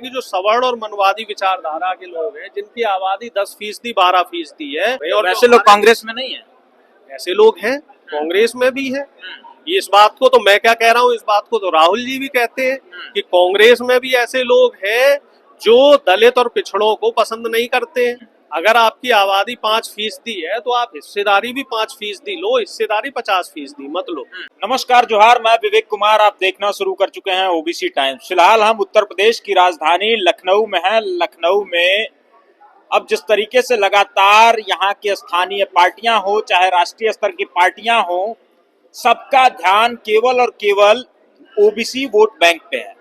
कि जो सवर्ण और मनवादी विचारधारा के लोग हैं, जिनकी आबादी 10% 12% है, और वैसे लोग कांग्रेस में नहीं है। ऐसे लोग हैं कांग्रेस में भी है। इस बात को तो मैं क्या कह रहा हूँ, इस बात को तो राहुल जी भी कहते हैं कि कांग्रेस में भी ऐसे लोग हैं जो दलित और पिछड़ों को पसंद नहीं करते हैं। अगर आपकी आबादी 5% है तो आप हिस्सेदारी भी 5% लो, हिस्सेदारी 50% मत लो। नमस्कार, जोहार। मैं विवेक कुमार, आप देखना शुरू कर चुके हैं ओबीसी टाइम्स। फिलहाल हम उत्तर प्रदेश की राजधानी लखनऊ में हैं। लखनऊ में अब जिस तरीके से लगातार यहाँ की स्थानीय पार्टियां हो चाहे राष्ट्रीय स्तर की पार्टियां हो, सबका ध्यान केवल और केवल ओबीसी वोट बैंक पे है।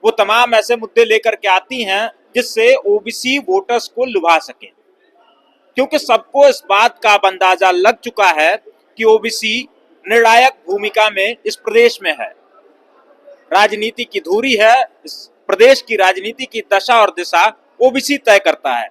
वो तमाम ऐसे मुद्दे लेकर के आती हैं जिससे ओबीसी वोटर्स को लुभा सके, क्योंकि सबको इस बात का अब अंदाजा लग चुका है कि ओबीसी निर्णायक भूमिका में इस प्रदेश में है। राजनीति की धुरी है, इस प्रदेश की राजनीति की दशा और दिशा ओबीसी तय करता है।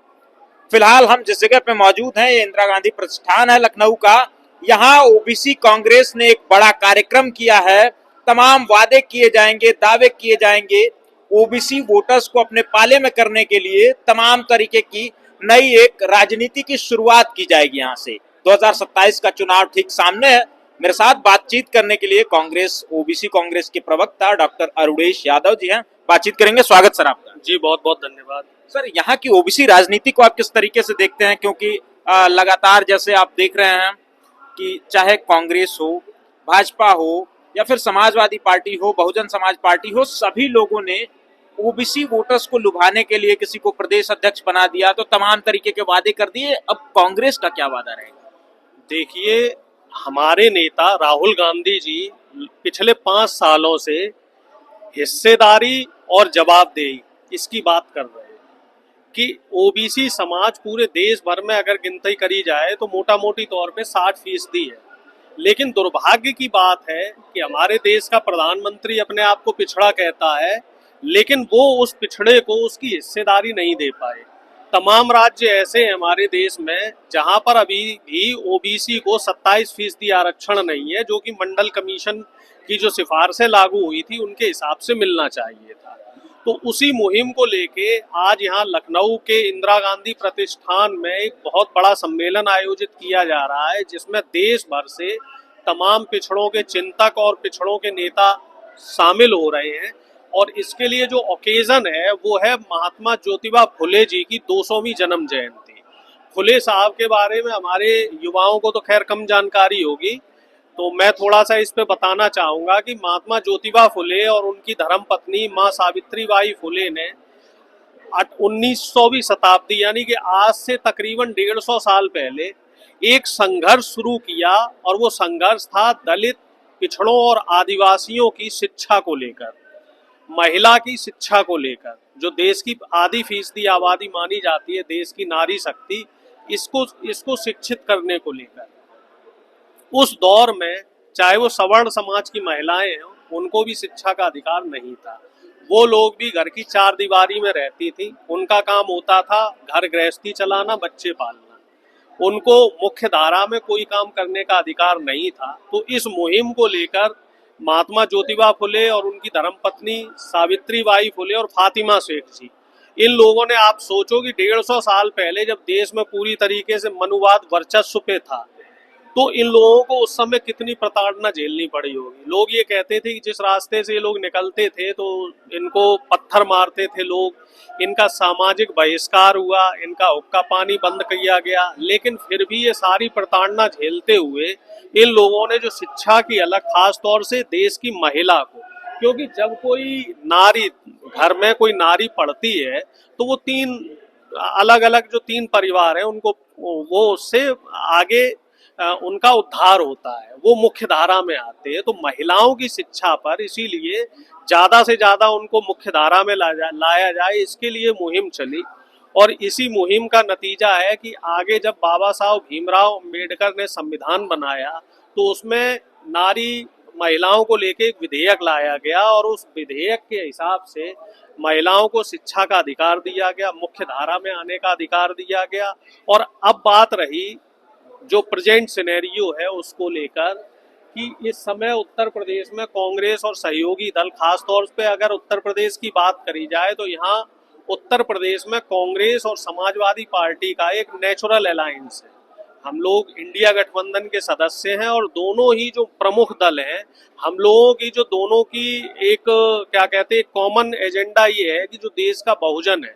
फिलहाल हम जिस जगह पे मौजूद हैं, ये इंदिरा गांधी प्रतिष्ठान है लखनऊ का। यहाँ ओबीसी कांग्रेस ने एक बड़ा कार्यक्रम किया है। तमाम वादे किए जाएंगे, दावे किए जाएंगे। ओबीसी वोटर्स को अपने पाले में करने के लिए तमाम तरीके की नई एक राजनीति की शुरुआत की जाएगी। यहाँ से 2027 का चुनाव ठीक सामने है। मेरे साथ बातचीत करने के लिए कांग्रेस ओबीसी कांग्रेस के प्रवक्ता डॉक्टर अरुणेश यादव जी हैं। बातचीत करेंगे। स्वागत सर आपका। जी बहुत बहुत धन्यवाद। सर, यहाँ की ओबीसी राजनीति को आप किस तरीके से देखते हैं? क्योंकि लगातार जैसे आप देख रहे हैं कि चाहे कांग्रेस हो, भाजपा हो या फिर समाजवादी पार्टी हो, बहुजन समाज पार्टी हो, सभी लोगों ने ओबीसी वोटर्स को लुभाने के लिए किसी को प्रदेश अध्यक्ष बना दिया, तो तमाम तरीके के वादे कर दिए। अब कांग्रेस का क्या वादा रहेगा? देखिए, हमारे नेता राहुल गांधी जी पिछले 5 सालों से हिस्सेदारी और जवाबदेही इसकी बात कर रहे हैं कि ओबीसी समाज पूरे देश भर में अगर गिनती करी जाए तो मोटा मोटी तौर पे 60% है। लेकिन दुर्भाग्य की बात है कि हमारे देश का प्रधानमंत्री अपने आप को पिछड़ा कहता है, लेकिन वो उस पिछड़े को उसकी हिस्सेदारी नहीं दे पाए। तमाम राज्य ऐसे हैं हमारे देश में जहां पर अभी भी ओबीसी को 27% आरक्षण नहीं है, जो कि मंडल कमीशन की जो सिफारिशें लागू हुई थी उनके हिसाब से मिलना चाहिए था। तो उसी मुहिम को लेके आज यहाँ लखनऊ के इंदिरा गांधी प्रतिष्ठान में एक बहुत बड़ा सम्मेलन आयोजित किया जा रहा है, जिसमें देश भर से तमाम पिछड़ों के चिंतक और पिछड़ों के नेता शामिल हो रहे हैं। और इसके लिए जो ओकेजन है वो है महात्मा ज्योतिबा फुले जी की 200वीं जन्म जयंती। फुले साहब के बारे में हमारे युवाओं को तो खैर कम जानकारी होगी, तो मैं थोड़ा सा इस पे बताना चाहूँगा कि महात्मा ज्योतिबा फुले और उनकी धर्मपत्नी माँ सावित्रीबाई फुले ने 19वीं शताब्दी यानी कि आज से तकरीबन 150 साल पहले एक संघर्ष शुरू किया, और वो संघर्ष था दलित, पिछड़ों और आदिवासियों की शिक्षा को लेकर, महिला की शिक्षा को लेकर, जो देश की आधी फीसदी आबादी मानी जाती है, देश की नारी शक्ति, इसको शिक्षित करने को लेकर। उस दौर में चाहे वो सवर्ण समाज की महिलाएं हों, उनको भी शिक्षा का अधिकार नहीं था। वो लोग भी घर की चार दीवारी में रहती थी, उनका काम होता था घर गृहस्थी चलाना, बच्चे पालना। उनको मुख्य धारा में कोई काम करने का अधिकार नहीं था। तो इस मुहिम को लेकर महात्मा ज्योतिबा फुले और उनकी धर्मपत्नी सावित्रीबाई फुले और फातिमा शेख जी, इन लोगों ने, आप सोचो कि 150 साल पहले जब देश में पूरी तरीके से मनुवाद वर्चस्व पे था, तो इन लोगों को उस समय कितनी प्रताड़ना झेलनी पड़ी होगी। लोग ये कहते थे कि जिस रास्ते से ये लोग निकलते थे तो इनको पत्थर मारते थे लोग, इनका सामाजिक बहिष्कार हुआ, इनका हुक्का पानी बंद किया गया, लेकिन फिर भी ये सारी प्रताड़ना झेलते हुए इन लोगों ने जो शिक्षा की अलग, खास तौर से देश की महिला को, क्योंकि जब कोई नारी, घर में कोई नारी पढ़ती है तो वो तीन अलग अलग जो तीन परिवार हैं उनको, वो उससे आगे उनका उद्धार होता है, वो मुख्य धारा में आते हैं। तो महिलाओं की शिक्षा पर इसीलिए ज्यादा से ज्यादा उनको मुख्य धारा में लाया जाए, इसके लिए मुहिम चली। और इसी मुहिम का नतीजा है कि आगे जब बाबा साहब भीमराव अम्बेडकर ने संविधान बनाया तो उसमें नारी महिलाओं को लेके एक विधेयक लाया गया, और उस विधेयक के हिसाब से महिलाओं को शिक्षा का अधिकार दिया गया, मुख्य धारा में आने का अधिकार दिया गया। और अब बात रही जो प्रेजेंट सिनेरियो है उसको लेकर कि इस समय उत्तर प्रदेश में कांग्रेस और सहयोगी दल, खास तौर पे अगर उत्तर प्रदेश की बात करी जाए तो यहाँ उत्तर प्रदेश में कांग्रेस और समाजवादी पार्टी का एक नेचुरल अलायंस है। हम लोग इंडिया गठबंधन के सदस्य हैं और दोनों ही जो प्रमुख दल हैं, हम लोगों की जो दोनों की एक क्या कहते हैं कॉमन एजेंडा ये है कि जो देश का बहुजन है,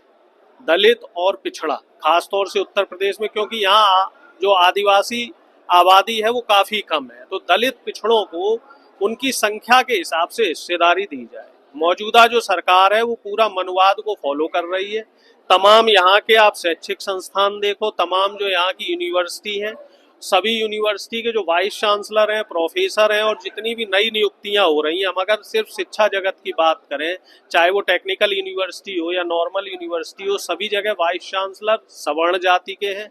दलित और पिछड़ा, खासतौर से उत्तर प्रदेश में, क्योंकि यहाँ जो आदिवासी आबादी है वो काफी कम है, तो दलित पिछड़ों को उनकी संख्या के हिसाब से हिस्सेदारी दी जाए। मौजूदा जो सरकार है वो पूरा मनुवाद को फॉलो कर रही है। तमाम यहाँ के आप शैक्षिक संस्थान देखो, तमाम जो यहाँ की यूनिवर्सिटी हैं, सभी यूनिवर्सिटी के जो वाइस चांसलर हैं, प्रोफेसर हैं, और जितनी भी नई नियुक्तियां हो रही हैं, हम अगर सिर्फ शिक्षा जगत की बात करें, चाहे वो टेक्निकल यूनिवर्सिटी हो या नॉर्मल यूनिवर्सिटी हो, सभी जगह वाइस चांसलर सवर्ण जाति के हैं।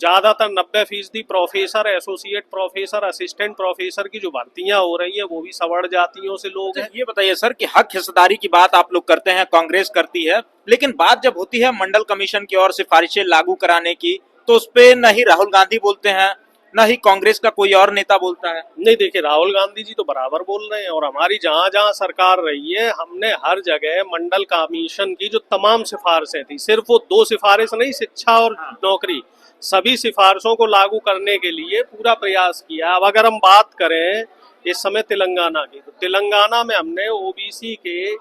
ज्यादातर 90% professor, associate professor, assistant professor की जो भर्तियां हो रही हैं वो भी सवर्ण जातियों से लोग हैं। ये बताइए सर कि हक हिस्सेदारी की बात आप लोग करते हैं, कांग्रेस करती है, लेकिन बात जब होती है मंडल कमीशन की ओर सिफारिशें लागू कराने की, तो उस पे न ही राहुल गांधी बोलते हैं, न ही कांग्रेस का कोई और नेता बोलता है। नहीं, देखिए, राहुल गांधी जी तो बराबर बोल रहे हैं, और हमारी जहां जहां सरकार रही है, हमने हर जगह मंडल कमीशन की जो तमाम सिफारिशें थी, सिर्फ वो 2 सिफारिश नहीं, शिक्षा और नौकरी, सभी सिफारिशों को लागू करने के लिए पूरा प्रयास किया। अब अगर हम बात करें इस समय तेलंगाना की, तो तेलंगाना में हमने ओबीसी के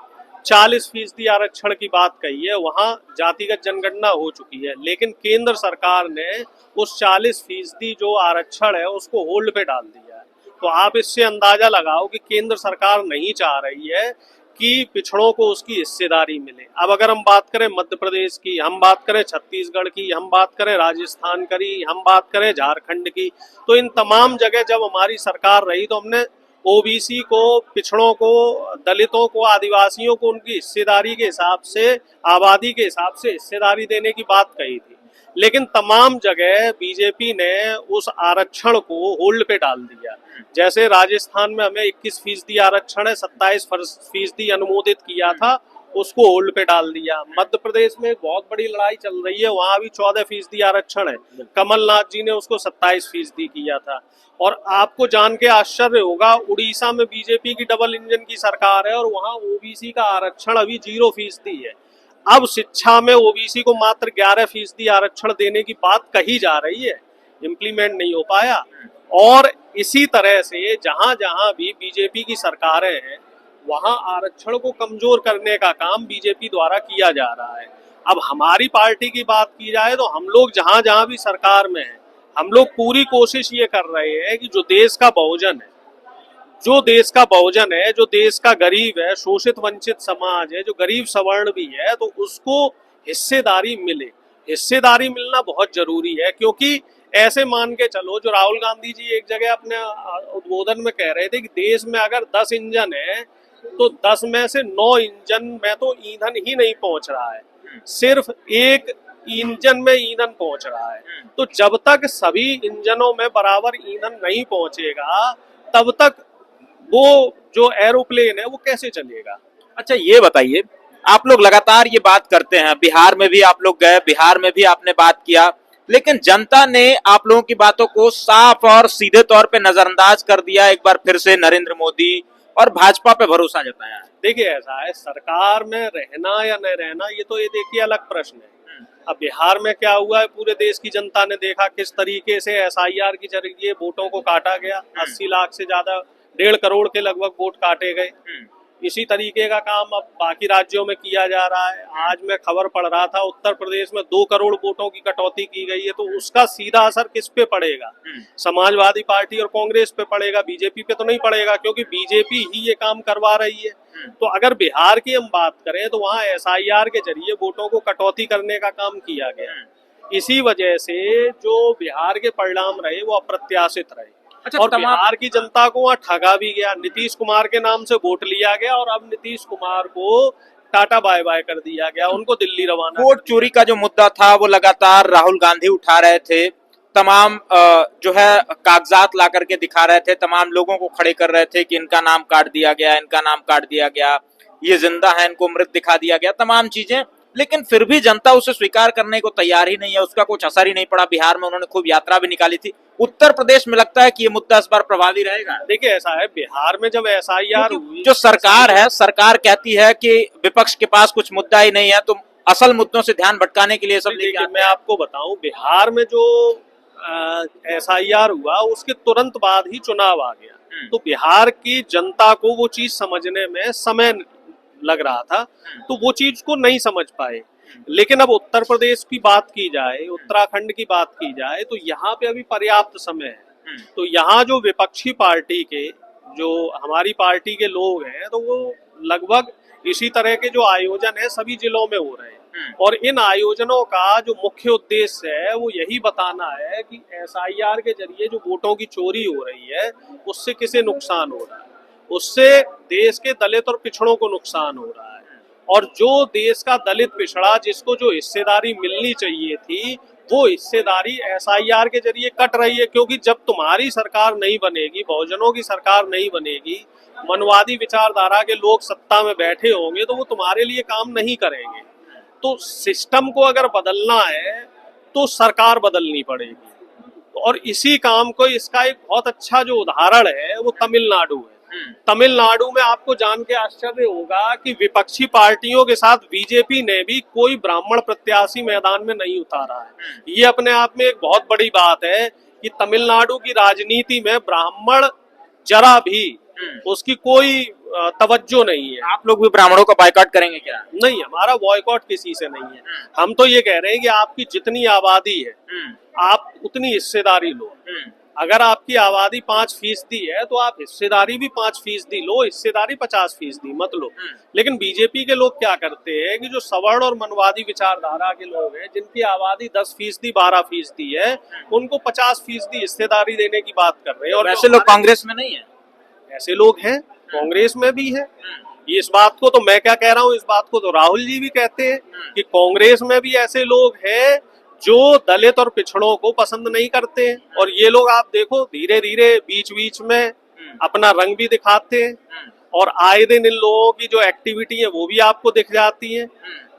40% आरक्षण की बात कही है, वहां जातिगत जनगणना हो चुकी है, लेकिन केंद्र सरकार ने उस 40% जो आरक्षण है उसको होल्ड पे डाल दिया है। तो आप इससे अंदाजा लगाओ कि केंद्र सरकार नहीं चाह रही है कि पिछड़ों को उसकी हिस्सेदारी मिले। अब अगर हम बात करें मध्य प्रदेश की, हम बात करें छत्तीसगढ़ की, हम बात करें राजस्थान की, हम बात करें झारखंड की, तो इन तमाम जगह जब हमारी सरकार रही तो हमने ओबीसी को, पिछड़ों को, दलितों को, आदिवासियों को उनकी हिस्सेदारी के हिसाब से, आबादी के हिसाब से हिस्सेदारी देने की बात कही थी। लेकिन तमाम जगह बीजेपी ने उस आरक्षण को होल्ड पे डाल दिया। जैसे राजस्थान में हमें 21% आरक्षण है, 27% अनुमोदित किया था, उसको होल्ड पे डाल दिया। मध्य प्रदेश में बहुत बड़ी लड़ाई चल रही है, वहां भी 14% आरक्षण है, कमलनाथ जी ने उसको 27% किया था। और आपको जान के आश्चर्य होगा, उड़ीसा में बीजेपी की डबल इंजन की सरकार है और वहां ओबीसी का आरक्षण अभी 0% है। अब शिक्षा में ओबीसी को मात्र 11% आरक्षण देने की बात कही जा रही है, इम्प्लीमेंट नहीं हो पाया। और इसी तरह से जहां जहां भी बीजेपी की सरकारें हैं, वहां आरक्षण को कमजोर करने का काम बीजेपी द्वारा किया जा रहा है। अब हमारी पार्टी की बात की जाए तो हम लोग जहां जहां भी सरकार में हैं, हम लोग पूरी कोशिश ये कर रहे हैं कि जो देश का बहुजन है, जो देश का बहुजन है, जो देश का गरीब है, शोषित वंचित समाज है, जो गरीब सवर्ण भी है, तो उसको हिस्सेदारी मिले। हिस्सेदारी मिलना बहुत जरूरी है, क्योंकि ऐसे मान के चलो, जो राहुल गांधी जी एक जगह अपने उद्बोधन में कह रहे थे कि देश में अगर 10 इंजन है तो 10 में से 9 इंजन में तो ईंधन ही नहीं पहुंच रहा है, सिर्फ एक इंजन में ईंधन पहुंच रहा है। तो जब तक सभी इंजनों में बराबर ईंधन नहीं पहुंचेगा, तब तक वो जो एरोप्लेन है वो कैसे चलेगा। अच्छा, ये बताइए, आप लोग लगातार ये बात करते हैं, बिहार में भी आप लोग गए, बिहार में भी आपने बात किया, लेकिन जनता ने आप लोगों की बातों को साफ और सीधे तौर पे नजरअंदाज कर दिया। एक बार फिर से नरेंद्र मोदी और भाजपा पे भरोसा जताया है। देखिए, ऐसा है, सरकार में रहना या न रहना ये तो देखिए अलग प्रश्न है। अब बिहार में क्या हुआ है, पूरे देश की जनता ने देखा किस तरीके से एसआईआर के जरिए वोटों को काटा गया। 80 लाख से ज्यादा, 1.5 करोड़ के लगभग वोट काटे गए। इसी तरीके का काम अब बाकी राज्यों में किया जा रहा है। आज मैं खबर पढ़ रहा था, उत्तर प्रदेश में 2 करोड़ वोटों की कटौती की गई है, तो उसका सीधा असर किस पे पड़ेगा? समाजवादी पार्टी और कांग्रेस पे पड़ेगा, बीजेपी पे तो नहीं पड़ेगा, क्योंकि बीजेपी ही ये काम करवा रही है। तो अगर बिहार की हम बात करें तो वहाँ एसआईआर के जरिए वोटों को कटौती करने का काम किया गया। इसी वजह से जो बिहार के परिणाम रहे वो अप्रत्याशित रहे। अच्छा, और बिहार की जनता को वहाँ ठगा भी गया। नीतीश कुमार के नाम से वोट लिया गया और अब नीतीश कुमार को टाटा बाय बाय कर दिया गया, उनको दिल्ली रवाना। वोट चोरी का जो मुद्दा था वो लगातार राहुल गांधी उठा रहे थे, तमाम जो है कागजात ला करके दिखा रहे थे, तमाम लोगों को खड़े कर रहे थे कि इनका नाम काट दिया गया, इनका नाम काट दिया गया, ये जिंदा है, इनको मृत दिखा दिया गया, तमाम चीजें। लेकिन फिर भी जनता उसे स्वीकार करने को तैयार ही नहीं है, उसका कुछ असर ही नहीं पड़ा। बिहार में उन्होंने खूब यात्रा भी निकाली थी। उत्तर प्रदेश में लगता है कि ये मुद्दा इस बार प्रभावी रहेगा। देखिए, ऐसा है, बिहार में जब एसआईआर हुई, जो सरकार है, सरकार कहती है कि विपक्ष के पास कुछ मुद्दा ही नहीं है, तो असल मुद्दों से ध्यान भटकाने के लिए सब लेके देखिए, आते मैं आपको बताऊं, बिहार में जो SIR हुआ उसके तुरंत बाद ही चुनाव आ गया, हैं। तो बिहार की जनता को वो चीज समझने में समय लग रहा था, तो वो चीज को नहीं समझ पाए। लेकिन अब उत्तर प्रदेश की बात की जाए, उत्तराखंड की बात की जाए, तो यहाँ पे अभी पर्याप्त समय है। तो यहाँ जो विपक्षी पार्टी के, जो हमारी पार्टी के लोग हैं, तो वो लगभग इसी तरह के जो आयोजन है सभी जिलों में हो रहे हैं, और इन आयोजनों का जो मुख्य उद्देश्य है वो यही बताना है कि SIR के जरिए जो वोटों की चोरी हो रही है उससे किसे नुकसान हो रहा है, उससे देश के दलित और पिछड़ों को नुकसान हो रहा है। और जो देश का दलित पिछड़ा जिसको जो हिस्सेदारी मिलनी चाहिए थी, वो हिस्सेदारी SIR के जरिए कट रही है, क्योंकि जब तुम्हारी सरकार नहीं बनेगी, बहुजनों की सरकार नहीं बनेगी, मनवादी विचारधारा के लोग सत्ता में बैठे होंगे, तो वो तुम्हारे लिए काम नहीं करेंगे। तो सिस्टम को अगर बदलना है तो सरकार बदलनी पड़ेगी, और इसी काम को, इसका एक बहुत अच्छा जो उदाहरण है वो तमिलनाडु है। तमिलनाडु में आपको जान के आश्चर्य होगा कि विपक्षी पार्टियों के साथ बीजेपी ने भी कोई ब्राह्मण प्रत्याशी मैदान में नहीं उतारा है। ये अपने आप में एक बहुत बड़ी बात है कि तमिलनाडु की राजनीति में ब्राह्मण जरा भी उसकी कोई तवज्जो नहीं है। आप लोग भी ब्राह्मणों का बायकॉट करेंगे क्या? नहीं, हमारा बॉयकॉट किसी से नहीं है। हम तो ये कह रहे हैं कि आपकी जितनी आबादी है आप उतनी हिस्सेदारी लो। अगर आपकी आबादी 5% है तो आप हिस्सेदारी भी 5% लो, हिस्सेदारी 50% मत लो। लेकिन बीजेपी के लोग क्या करते हैं कि जो सवर्ण और मनवादी विचारधारा के लोग हैं, जिनकी आबादी 10%, 12% है, उनको 50% हिस्सेदारी देने की बात कर रहे हैं। और वैसे लोग कांग्रेस में नहीं है? ऐसे लोग हैं, कांग्रेस में भी है। इस बात को तो मैं क्या कह रहा हूँ, इस बात को तो राहुल जी भी कहते हैं कि कांग्रेस में भी ऐसे लोग हैं जो दलित और पिछड़ों को पसंद नहीं करते हैं। और ये लोग आप देखो धीरे धीरे बीच बीच में अपना रंग भी दिखाते हैं, और आए दिन इन लोगों की जो एक्टिविटी है वो भी आपको दिख जाती है।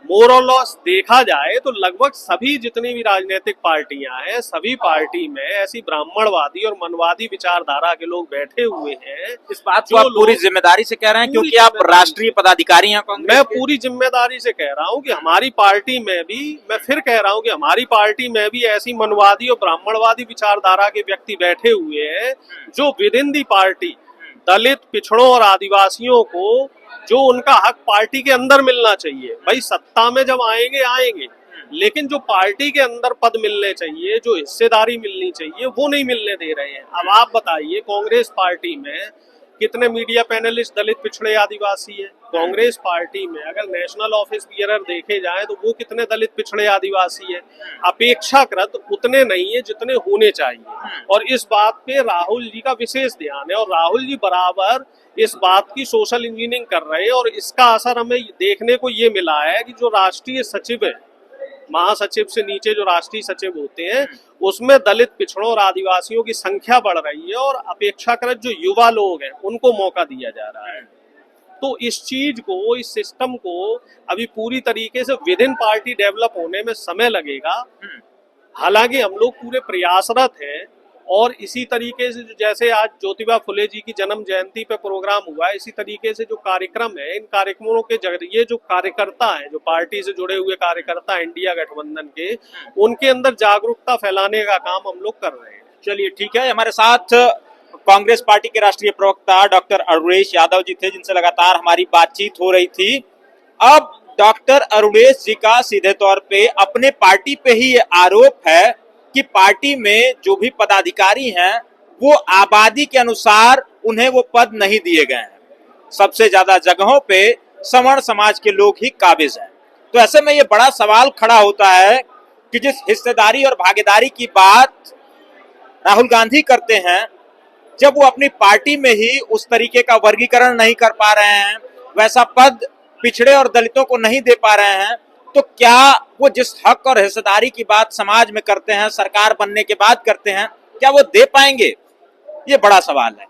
मोर और लॉस देखा जाए तो लगभग सभी जितनी भी राजनीतिक पार्टियां हैं, सभी पार्टी में ऐसी ब्राह्मणवादी और मनवादी विचारधारा के लोग बैठे हुए हैं। इस बात को आप पूरी जिम्मेदारी से कह रहे हैं क्योंकि आप राष्ट्रीय पदाधिकारी हैं कांग्रेस मैं के? पूरी जिम्मेदारी से कह रहा हूं कि हमारी पार्टी में भी, मैं फिर कह रहा हूं कि हमारी पार्टी में भी ऐसी मनवादी और ब्राह्मणवादी विचारधारा के व्यक्ति बैठे हुए हैं जो विद इन दी पार्टी दलित, पिछड़ों और आदिवासियों को जो उनका हक पार्टी के अंदर मिलना चाहिए, भाई सत्ता में जब आएंगे, लेकिन जो पार्टी के अंदर पद मिलने चाहिए, जो हिस्सेदारी मिलनी चाहिए, वो नहीं मिलने दे रहे हैं। अब आप बताइए, कांग्रेस पार्टी में कितने मीडिया पैनलिस्ट दलित, पिछड़े, आदिवासी है? कांग्रेस पार्टी में अगर नेशनल ऑफिस बियरर देखे जाएं तो वो कितने दलित, पिछड़े, आदिवासी है? अपेक्षाकृत उतने नहीं है जितने होने चाहिए। और इस बात पे राहुल जी का विशेष ध्यान है, और राहुल जी बराबर इस बात की सोशल इंजीनियरिंग कर रहे हैं। और इसका असर हमें देखने को ये मिला है कि जो राष्ट्रीय सचिव है, महासचिव से नीचे जो राष्ट्रीय सचिव होते हैं, उसमें दलित, पिछड़ों और आदिवासियों की संख्या बढ़ रही है, और अपेक्षाकृत जो युवा लोग हैं उनको मौका दिया जा रहा है। तो इस चीज को, इस सिस्टम को अभी पूरी तरीके से विद इन पार्टी डेवलप होने में समय लगेगा। हालांकि हम लोग पूरे प्रयासरत हैं, और इसी तरीके से जैसे आज ज्योतिबा फुले जी की जन्म जयंती पे प्रोग्राम हुआ है, इसी तरीके से जो कार्यक्रम है, इन कार्यक्रमों के जरिए जो कार्यकर्ता हैं, जो पार्टी से जुड़े हुए कार्यकर्ता इंडिया गठबंधन के, उनके अंदर जागरूकता फैलाने का काम हम लोग कर रहे हैं। चलिए ठीक है, हमारे साथ कांग्रेस पार्टी के राष्ट्रीय प्रवक्ता डॉक्टर अरुणेश यादव जी थे, जिनसे लगातार हमारी बातचीत हो रही थी। अब डॉक्टर अरुणेश जी का सीधे तौर पे अपने पार्टी पे ही ये आरोप है कि पार्टी में जो भी पदाधिकारी हैं वो आबादी के अनुसार उन्हें वो पद नहीं दिए गए हैं। सबसे ज्यादा जगहों पे सवर्ण समाज के लोग ही काबिज हैं। तो ऐसे में ये बड़ा सवाल खड़ा होता है कि जिस हिस्सेदारी और भागीदारी की बात राहुल गांधी करते हैं, जब वो अपनी पार्टी में ही उस तरीके का वर्गीकरण नहीं कर पा रहे हैं, वैसा पद पिछड़े और दलितों को नहीं दे पा रहे हैं, तो क्या वो जिस हक और हिस्सेदारी की बात समाज में करते हैं, सरकार बनने के बाद करते हैं, क्या वो दे पाएंगे? ये बड़ा सवाल है।